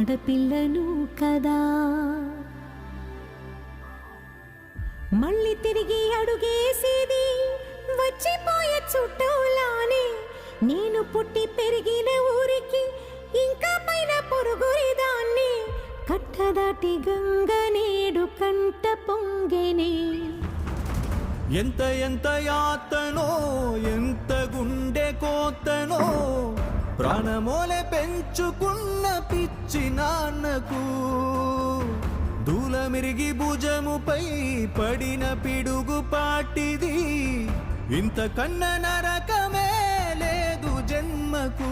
ఆడపిల్లను కదా. మళ్ళీ తిరిగి అడుగేసేది వచ్చిపోయే చుట్టూలానే. నేను పుట్టి పెరిగిన ఊరికి ఇంకా పైన పొరుగురిదాన్ని. కట్టదాటి గంగ నేడు కంట పొంగెనే. ఎంత ఎంత యాతనో ఎంత గుండె కోతనో ప్రాణమోలే పెంచుకున్న పిచ్చి నాన్నకు. దూలమిరిగి భుజముపై పడిన పిడుగు పాటిది. ఇంత కన్న నరకమే లేదు జన్మకు.